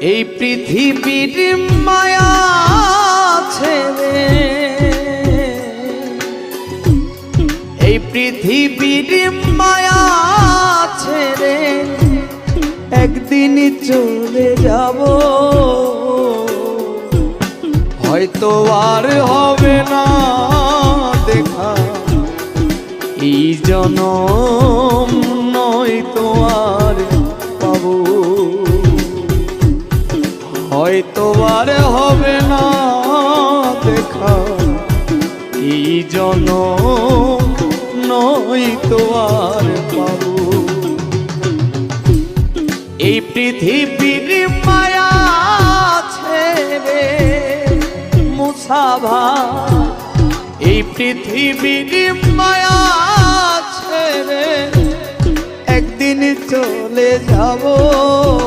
এই পৃথিবীর মায়া ছেড়ে, এই পৃথিবীর মায়া ছেড়ে একদিন চলে যাব, হয়তো আর হবে না দেখা এই জনম, নয়তো আর পাবো, হয়তো আর হবে না দেখা এই জনম, নয়তো আর পাবো। এই পৃথিবীর মায়া ছেড়ে মুসাভা, এই পৃথিবীর মায়া ছেড়ে একদিন চলে যাব।